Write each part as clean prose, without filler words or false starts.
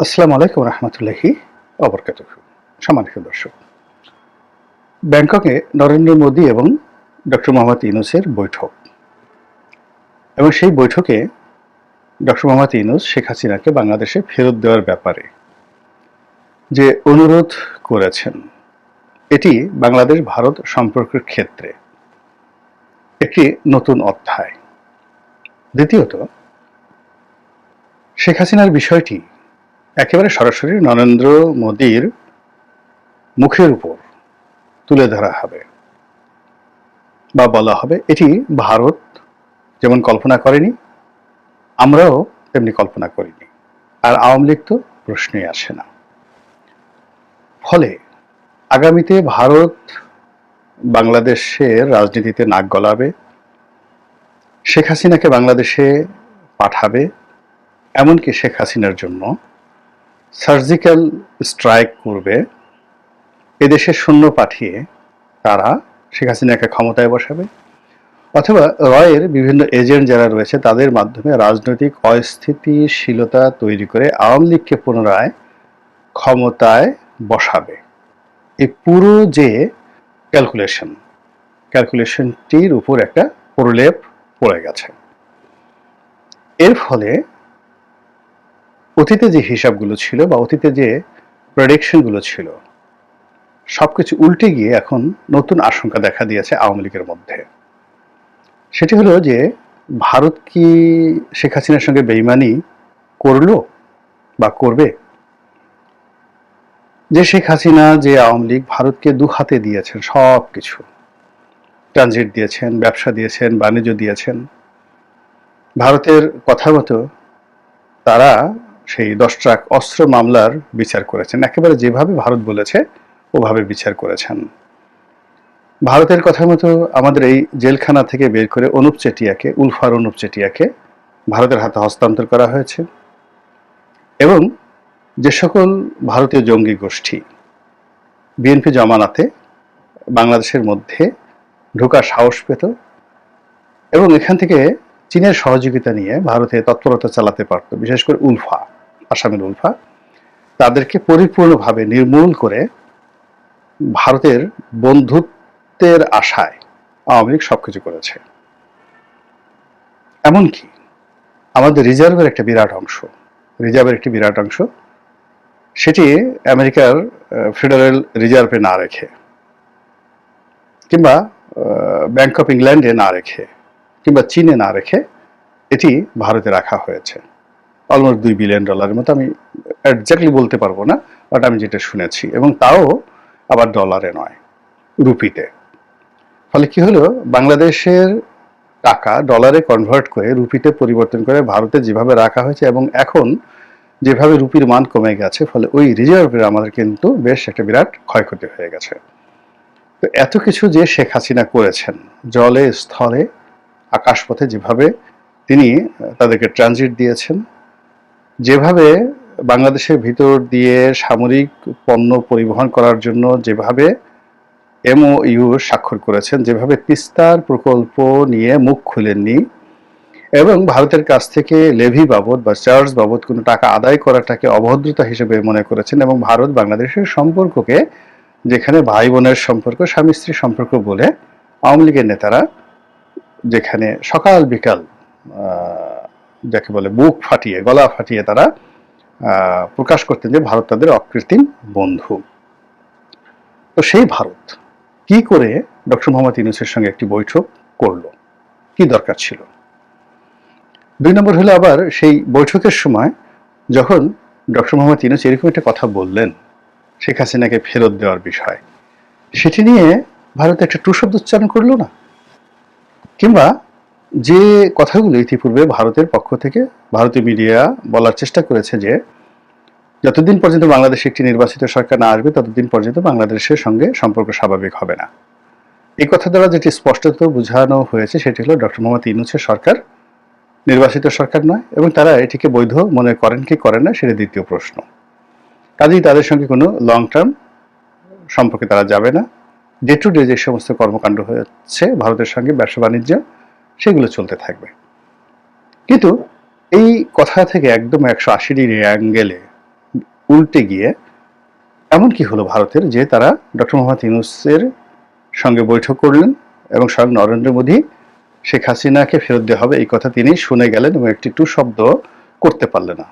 আসসালামু আলাইকুম রহমতুল্লাহি অবরকাতুহু। সম্মানিত দর্শক, ব্যাংককে নরেন্দ্র মোদী এবং ডক্টর মোহাম্মদ ইউনূসের বৈঠক, এবং সেই বৈঠকে ডক্টর মোহাম্মদ ইউনূস শেখ হাসিনাকে বাংলাদেশে ফেরত দেওয়ার ব্যাপারে যে অনুরোধ করেছেন, এটি বাংলাদেশ ভারত সম্পর্কের ক্ষেত্রে একটি নতুন অধ্যায়। দ্বিতীয়ত, শেখ হাসিনার বিষয়টি একেবারে সরাসরি নরেন্দ্র মোদীর মুখের উপর তুলে ধরা হবে বা বলা হবে, এটি ভারত যেমন কল্পনা করেনি, আমরাও তেমনি কল্পনা করিনি, আর আওয়ামী লীগ তো প্রশ্নই আসে না। ফলে আগামীতে ভারত বাংলাদেশের রাজনীতিতে নাক গলাবে, শেখ হাসিনাকে বাংলাদেশে পাঠাবে, এমনকি শেখ হাসিনার জন্য সার্জিক্যাল স্ট্রাইক করবে, এদেশে সৈন্য পাঠিয়ে তারা শেখ হাসিনাকে ক্ষমতায় বসাবে, অথবা রয়ের বিভিন্ন এজেন্ট যারা রয়েছে তাদের মাধ্যমে রাজনৈতিক অস্থিতিশীলতা তৈরি করে আওয়ামী লীগকে পুনরায় ক্ষমতায় বসাবে। এই পুরো যে ক্যালকুলেশনটির উপর একটা প্রলেপ পড়ে গেছে। এর ফলে অতীতে যে হিসাবগুলো ছিল বা অতীতে যে প্রেডিকশনগুলো ছিল, সবকিছু উল্টে গিয়ে এখন নতুন আশঙ্কা দেখা দিয়েছে আওয়ামী লীগের মধ্যে। সেটি হলো যে ভারত কি শেখ হাসিনার সঙ্গে বেইমানি করলো বা করবে? যে শেখ হাসিনা, যে আওয়ামী লীগ ভারতকে দু হাতে দিয়েছেন, সব কিছু ট্রানজিট দিয়েছেন, ব্যবসা দিয়েছেন, বাণিজ্য দিয়েছেন। ভারতের কথা মতো তারা সেই 10 ট্রাক অস্ত্র মামলার বিচার করেছেন, একেবারে যেভাবে ভারত বলেছে ওভাবে বিচার করেছেন। ভারতের কথা মতো আমাদের এই জেলখানা থেকে বের করে উলফার অনুপ চেটিয়াকে ভারতের হাতে হস্তান্তর করা হয়েছে, এবং যে সকল ভারতীয় জঙ্গি গোষ্ঠী বিএনপি জমানাতে বাংলাদেশের মধ্যে ঢোকার সাহস পেত এবং এখান থেকে চীনের সহযোগিতা নিয়ে ভারতে তৎপরতা চালাতে পারত, বিশেষ করে আসামের উলফা, তাদেরকে পরিপূর্ণভাবে নির্মূল করে ভারতের বন্ধুত্বের আশায় আওয়ামী লীগ সবকিছু করেছে। এমনকি আমাদের রিজার্ভের একটি বিরাট অংশ সেটি আমেরিকার ফেডারেল রিজার্ভে না রেখে, কিংবা ব্যাংক অফ ইংল্যান্ডে না রেখে, কিংবা চীনে না রেখে এটি ভারতে রাখা হয়েছে। অলমোস্ট $2 বিলিয়ন মতো, আমি এক্স্যাক্টলি বলতে পারবো না, বাট আমি যেটা শুনেছি, এবং তাও আবার ডলারে নয়, রুপিতে। ফলে কি হলো, বাংলাদেশের টাকা ডলারে কনভার্ট করে রুপিতে পরিবর্তন করে ভারতে যেভাবে রাখা হয়েছে, এবং এখন যেভাবে রুপির মান কমে গেছে, ফলে ওই রিজার্ভের আমাদের কিন্তু বেশ একটা বিরাট ক্ষয়ক্ষতি হয়ে গেছে। তো এত কিছু যে শেখ হাসিনা করেছেন, জলে স্থলে আকাশপথে, যেভাবে তিনি তাদেরকে ট্রানজিট দিয়েছেন, যেভাবে বাংলাদেশের ভিতর দিয়ে সামরিক পণ্য পরিবহন করার জন্য যেভাবে MOU স্বাক্ষর করেছেন, যেভাবে তিস্তার প্রকল্প নিয়ে মুখ খুলেননি, এবং ভারতের কাছ থেকে লেভি বাবদ বা চার্জ বাবদ কোনো টাকা আদায় করাটাকে অভদ্রতা হিসেবে মনে করেছেন, এবং ভারত বাংলাদেশের সম্পর্ককে, যেখানে ভাই বোনের সম্পর্ক, স্বামী স্ত্রীর সম্পর্ক বলে আওয়ামী লীগের নেতারা যেখানে সকাল বিকাল যাকে বলে বুক ফাটিয়ে, গলা ফাটিয়ে তারা প্রকাশ করতেন যে ভারত তাদের অকৃত্রিম বন্ধু। তো সেই ভারত কি করে ডক্টর মোহাম্মদ ইউনূসের সঙ্গে একটি বৈঠক করলো, কি দরকার ছিল? 2 নম্বর হলো, আবার সেই বৈঠকের সময় যখন ডক্টর মোহাম্মদ ইউনূস এরকম একটা কথা বললেন শেখ হাসিনাকে ফেরত দেওয়ার বিষয়, সেটি নিয়ে ভারত একটা টু শব্দ উচ্চারণ করলো না, কিংবা যে কথাগুলো ইতিপূর্বে ভারতের পক্ষ থেকে ভারতীয় মিডিয়া বলার চেষ্টা করেছে যে যতদিন পর্যন্ত বাংলাদেশে একটি নির্বাচিত সরকার না আসবে ততদিন পর্যন্ত বাংলাদেশের সঙ্গে সম্পর্ক স্বাভাবিক হবে না। এই কথা দ্বারা যেটি স্পষ্টত বোঝানো হয়েছে সেটি হলো ডক্টর মোহাম্মদ ইউনূসের সরকার নির্বাচিত সরকার নয়, এবং তারা এটিকে বৈধ মনে করেন কি করেন না সেটা দ্বিতীয় প্রশ্ন। কাজেই তাদের সঙ্গে কোনো লং টার্ম সম্পর্কে তারা যাবে না। ডে টু ডে যে সমস্ত কর্মকাণ্ড হচ্ছে ভারতের সঙ্গে, ব্যবসা বাণিজ্য, সেগুলো চলতে থাকবে। কিন্তু এই কথা থেকে একদম 180 ডিগ্রি অ্যাঙ্গেলে উল্টে গিয়ে এমন কি হলো ভারতের যে তারা ডক্টর মোহাম্মদ ইউনূসের সঙ্গে বৈঠক করলেন এবং স্বয়ং নরেন্দ্র মোদী শেখ হাসিনাকে ফেরত দেওয়া হবে এই কথা তিনি শুনে গেলেন এবং একটি টু শব্দ করতে পারলেন না।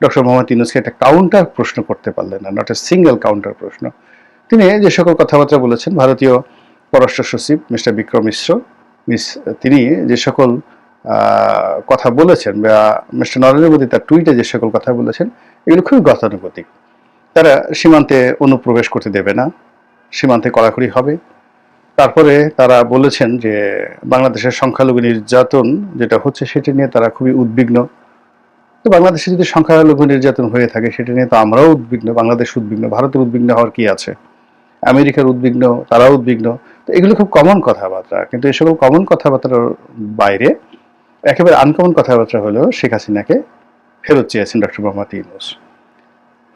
ডক্টর মোহাম্মদ ইউনূসকে একটা কাউন্টার প্রশ্ন করতে পারলেন না, নট এ সিঙ্গেল কাউন্টার প্রশ্ন। তিনি যে সকল কথাবার্তা বলেছেন, ভারতীয় পররাষ্ট্র সচিব মিস্টার বিক্রম মিশ্র তিনি যে সকল কথা বলেছেন বা মিস্টার নরেন্দ্র মোদী তার টুইটে যে সকল কথা বলেছেন, এগুলো খুবই গতানুগতিক। তারা সীমান্তে অনুপ্রবেশ করতে দেবে না, সীমান্তে কড়াকড়ি হবে। তারপরে তারা বলেছেন যে বাংলাদেশের সংখ্যালঘু নির্যাতন যেটা হচ্ছে সেটা নিয়ে তারা খুবই উদ্বিগ্ন। তো বাংলাদেশে যদি সংখ্যালঘু নির্যাতন হয়ে থাকে সেটা নিয়ে তো আমরাও উদ্বিগ্ন, বাংলাদেশ উদ্বিগ্ন, ভারতের উদ্বিগ্ন হওয়ার কি আছে, আমেরিকার উদ্বিগ্ন, তারাও উদ্বিগ্ন। তো এগুলো খুব কমন কথাবার্তা, কিন্তু এই সকল কমন কথাবার্তার বাইরে একেবারে আনকমন কথাবার্তা হলো শেখ হাসিনাকে ফেরত চেয়েছেন ডক্টর মোহাম্মদ ইউনূস।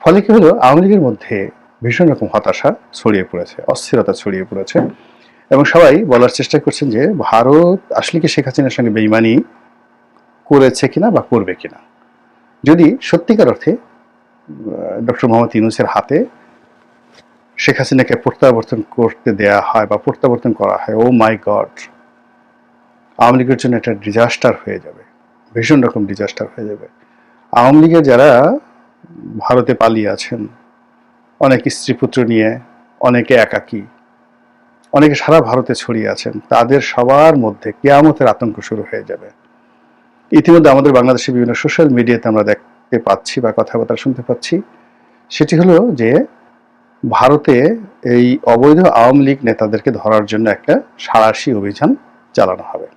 ফলে কি হলো, আওয়ামী লীগের মধ্যে ভীষণ রকম হতাশা ছড়িয়ে পড়েছে, অস্থিরতা ছড়িয়ে পড়েছে এবং সবাই বলার চেষ্টা করছেন যে ভারত আসলে কি শেখ হাসিনার সঙ্গে বেইমানি করেছে কিনা বা করবে কিনা। যদি সত্যিকার অর্থে ডক্টর মোহাম্মদ ইউনূসের হাতে শেখ হাসিনাকে প্রত্যাবর্তন করতে দেয়া হয় বা প্রত্যাবর্তন করা হয়, ও মাই গড, আওয়ামী লীগের জন্য একটা ডিজাস্টার হয়ে যাবে, ভীষণ রকম ডিজাস্টার হয়ে যাবে। আওয়ামী লীগের যারা ভারতে পালিয়ে আছেন, অনেক স্ত্রী পুত্র নিয়ে, অনেকে একাকী, অনেকে সারা ভারতে ছড়িয়ে আছেন, তাদের সবার মধ্যে কিয়ামতের আতঙ্ক শুরু হয়ে যাবে। ইতিমধ্যে আমাদের বাংলাদেশের বিভিন্ন সোশ্যাল মিডিয়াতে আমরা দেখতে পাচ্ছি বা কথাবার্তা শুনতে পাচ্ছি, সেটি হলো যে ভারতে এই অবৈধ আওয়ামী লীগ নেতাদেরকে ধরার জন্য একটা সাঁড়াশি অভিযান চালানো হবে।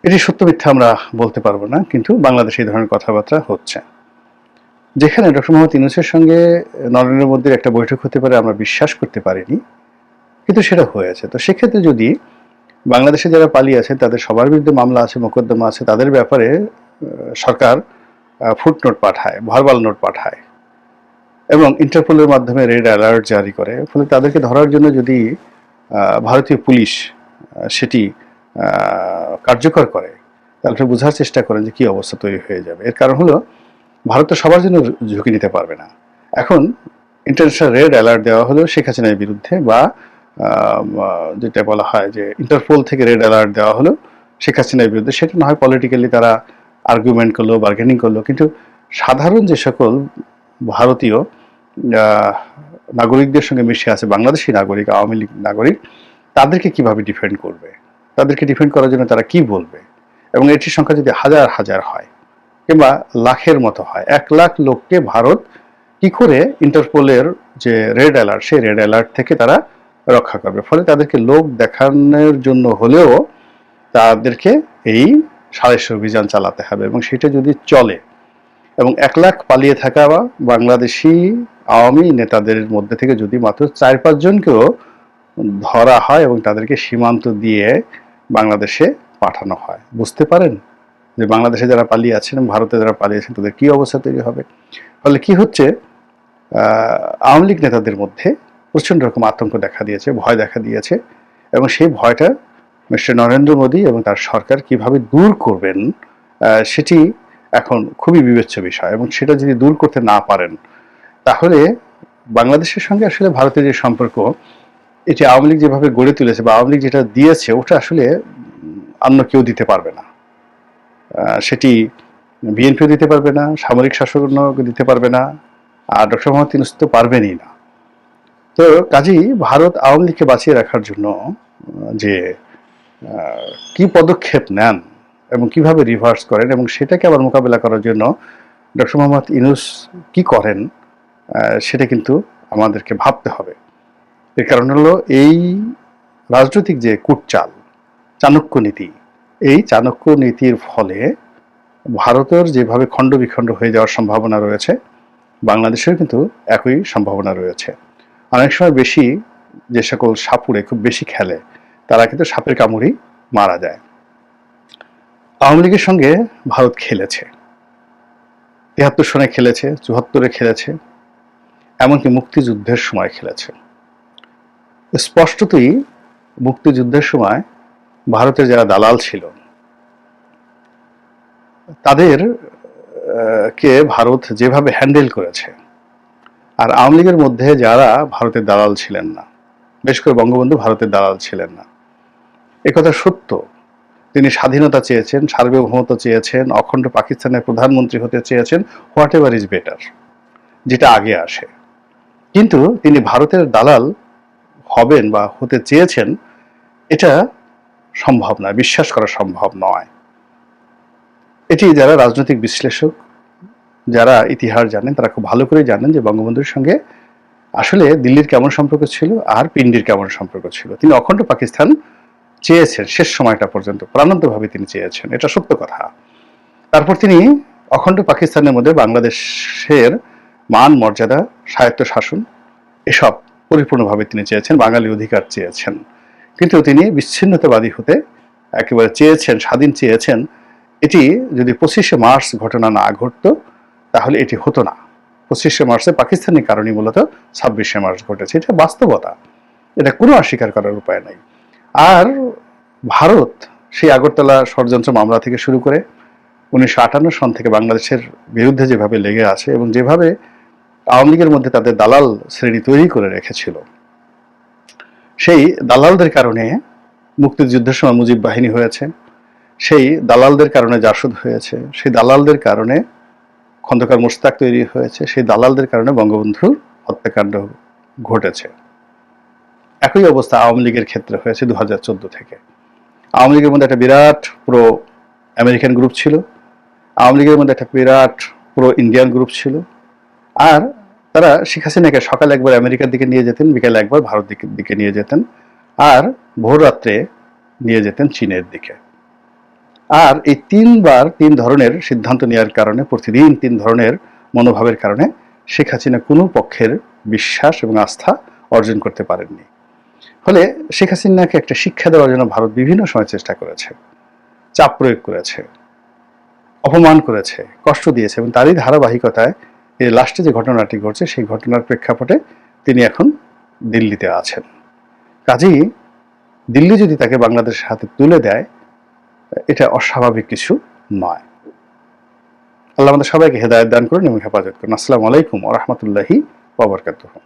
এটি সত্য মিথ্যা আমরা বলতে পারবো না, কিন্তু বাংলাদেশে এই ধরনের কথাবার্তা হচ্ছে। যেখানে ডক্টর মোহাম্মদ ইউনূসের সঙ্গে নরেন্দ্র মোদীর একটা বৈঠক হতে পারে আমরা বিশ্বাস করতে পারিনি, কিন্তু সেটা হয়েছে। তো সেক্ষেত্রে যদি বাংলাদেশে যারা পালিয়ে আছে তাদের সবার বিরুদ্ধে মামলা আছে, মোকদ্দমা আছে, তাদের ব্যাপারে সরকার ফুটনোট পাঠায়, ভার্বাল নোট পাঠায় এবং ইন্টারপোলের মাধ্যমে রেড অ্যালার্ট জারি করে, ফলে তাদেরকে ধরার জন্য যদি ভারতীয় পুলিশ সেটি কার্যকর করে, তাহলে বোঝার চেষ্টা করেন যে কী অবস্থা তৈরি হয়ে যাবে। এর কারণ হলো ভারত তো সবার জন্য ঝুঁকি নিতে পারবে না। এখন ইন্টারন্যাশনাল রেড অ্যালার্ট দেওয়া হলো শেখ হাসিনার বিরুদ্ধে, বা যেটা বলা হয় যে ইন্টারপোল থেকে রেড অ্যালার্ট দেওয়া হলো শেখ হাসিনার বিরুদ্ধে, সেটা না হয় পলিটিক্যালি তারা আর্গুমেন্ট করলো, বার্গেনিং করলো, কিন্তু সাধারণ যে সকল ভারতীয় নাগরিকদের সঙ্গে মিশে আছে, বাংলাদেশি নাগরিক, আওয়ামী লীগ নাগরিক, তাদেরকে কিভাবে ডিফেন্ড করবে, তাদেরকে ডিফেন্ড করার জন্য তারা কি বলবে। এবং এটির সংখ্যা যদি হাজার হাজার হয় কিংবা লাখের মতো হয়, 1 লাখ লোককে ভারত কি করে ইন্টারপোলের যে রেড অ্যালার্ট, সেই রেড অ্যালার্ট থেকে তারা রক্ষা করবে। ফলে তাদেরকে লোক দেখানোর জন্য হলেও তাদেরকে এই সাঁড়াশি অভিযান চালাতে হবে, এবং সেটা যদি চলে এবং 1 লাখ পালিয়ে থাকা বা বাংলাদেশি আওয়ামী নেতাদের মধ্যে থেকে যদি মাত্র 4-5 জনকেও ধরা হয় এবং তাদেরকে সীমান্ত দিয়ে বাংলাদেশে পাঠানো হয়, বুঝতে পারেন যে বাংলাদেশে যারা পালিয়ে আছেন এবং ভারতে যারা পালিয়ে আছেন তাদের কী অবস্থা তৈরি হবে। ফলে কি হচ্ছে, আওয়ামী লীগ নেতাদের মধ্যে প্রচণ্ড রকম আতঙ্ক দেখা দিয়েছে, ভয় দেখা দিয়েছে, এবং সেই ভয়টা মিস্টার নরেন্দ্র মোদী এবং তার সরকার কিভাবে দূর করবেন সেটি এখন খুবই বিবেচ্য বিষয়। এবং সেটা যদি দূর করতে না পারেন, তাহলে বাংলাদেশের সঙ্গে আসলে ভারতের যে সম্পর্ক, এটি আওয়ামী লীগ যেভাবে গড়ে তুলেছে বা আওয়ামী লীগ যেটা দিয়েছে, ওটা আসলে অন্য কেউ দিতে পারবে না। সেটি বিএনপিও দিতে পারবে না, সামরিক শাসনও দিতে পারবে না, আর ডক্টর মোহাম্মদ ইউনূস তো পারবেনই না। তো কাজেই ভারত আওয়ামী লীগকে বাঁচিয়ে রাখার জন্য যে কি পদক্ষেপ নেন এবং কিভাবে রিভার্স করেন এবং সেটাকে আবার মোকাবেলা করার জন্য ডক্টর মোহাম্মদ ইউনূস কি করেন, সেটা কিন্তু আমাদেরকে ভাবতে হবে। এর কারণ হলো এই রাজনৈতিক যে কূটচাল, চাণক্য নীতি, এই চাণক্য নীতির ফলে ভারতের যেভাবে খণ্ড বিখণ্ড হয়ে যাওয়ার সম্ভাবনা রয়েছে, বাংলাদেশের কিন্তু একই সম্ভাবনা রয়েছে। অনেক সময় বেশি যে সকল সাপুড়ে খুব বেশি খেলে, তারা কিন্তু সাপের কামড়েই মারা যায়। আওয়ামী লীগের সঙ্গে ভারত খেলেছে, ৭৩ সনে খেলেছে, ৭৪-এ খেলেছে, এমনকি মুক্তিযুদ্ধের সময় খেলেছে। স্পষ্টতই মুক্তিযুদ্ধের সময় ভারতের যারা দালাল ছিল তাদের কে ভারত যেভাবে হ্যান্ডেল করেছে, আর আওয়ামী লীগের মধ্যে যারা ভারতের দালাল ছিলেন না, বেশ করে বঙ্গবন্ধু ভারতের দালাল ছিলেন না, একথা সত্য। তিনি স্বাধীনতা চেয়েছেন, সার্বভৌমত্ব চেয়েছেন, অখণ্ড পাকিস্তানের প্রধানমন্ত্রী হতে চেয়েছেন, হোয়াট এভার ইজ বেটার, যেটা আগে আসে। কিন্তু তিনি ভারতের দালাল হবেন বা হতে চেয়েছেন, এটা সম্ভব নয়, বিশ্বাস করা সম্ভব নয়। এটি যারা রাজনৈতিক বিশ্লেষক, যারা ইতিহাস জানেন, তারা খুব ভালো করে জানেন যে বঙ্গবন্ধুর সঙ্গে আসলে দিল্লির কেমন সম্পর্ক ছিল আর পিন্ডির কেমন সম্পর্ক ছিল। তিনি অখণ্ড পাকিস্তান চেয়েছেন, শেষ সময়টা পর্যন্ত প্রাণান্তভাবে তিনি চেয়েছেন, এটা সত্য কথা। তারপর তিনি অখণ্ড পাকিস্তানের মধ্যে বাংলাদেশের মান মর্যাদা, স্বায়ত্ত শাসন এসব পরিপূর্ণভাবে তিনি চেয়েছেন, বাঙালি অধিকার চেয়েছেন। কিন্তু তিনি বিচ্ছিন্নতাবাদী হতে একেবারে চেয়েছেন, স্বাধীন চেয়েছেন। এটি যদি 25শে মার্চ ঘটনা না ঘটতো তাহলে এটি হতো না। 25শে মার্চে পাকিস্তানি কারণে মূলত 26শে মার্চ ঘটেছে, এটা বাস্তবতা, এটা কোনো অস্বীকার করার উপায় নাই। আর ভারত সেই আগরতলা ষড়যন্ত্র মামলা থেকে শুরু করে 1958 সন থেকে বাংলাদেশের বিরুদ্ধে যেভাবে লেগে আছে এবং যেভাবে আওয়ামী লীগের মধ্যে তাদের দালাল শ্রেণী তৈরি করে রেখেছিল, সেই দালালদের কারণে মুক্তিযুদ্ধের সময় মুজিব বাহিনী হয়েছে, সেই দালালদের কারণে জাসদ হয়েছে, সেই দালালদের কারণে খন্দকার মোশতাক তৈরি হয়েছে, সেই দালালদের কারণে বঙ্গবন্ধুর হত্যাকাণ্ড ঘটেছে। একই অবস্থা আওয়ামী লীগের ক্ষেত্রে হয়েছে 2014 থেকে। আওয়ামী লীগের মধ্যে একটা বিরাট প্রো আমেরিকান গ্রুপ ছিল, আওয়ামী লীগের মধ্যে একটা বিরাট প্রো ইন্ডিয়ান গ্রুপ ছিল। আর তারা শেখ হাসিনাকে সকালে একবার আমেরিকার দিকে নিয়ে যেতেন, বিকেলে একবার ভারত দিকে নিয়ে যেতেন, আর ভোর রাত্রে নিয়ে যেতেন চীনের দিকে। আর এই তিনবার তিন ধরনের সিদ্ধান্ত নেওয়ার কারণে, প্রতিদিন তিন ধরনের মনোভাবের কারণে শেখ হাসিনা কোনো পক্ষের বিশ্বাস এবং আস্থা অর্জন করতে পারেননি। ফলে শেখ হাসিনাকে একটা শিক্ষা দেওয়ার জন্য ভারত বিভিন্ন সময় চেষ্টা করেছে, চাপ প্রয়োগ করেছে, অপমান করেছে, কষ্ট দিয়েছে, এবং তারই ধারাবাহিকতায় এই লাস্টে যে ঘটনাটি ঘটছে সেই ঘটনার প্রেক্ষাপটে তিনি এখন দিল্লিতে আছেন। কাজেই দিল্লি যদি তাকে বাংলাদেশের হাতে তুলে দেয়, এটা অস্বাভাবিক কিছু নয়। আল্লাহ আমাদের সবাইকে হেদায়েত দান করুন এবং হেফাজত করুন। আসসালামু আলাইকুম ওয়া রাহমাতুল্লাহি ওয়া বারাকাতুহু।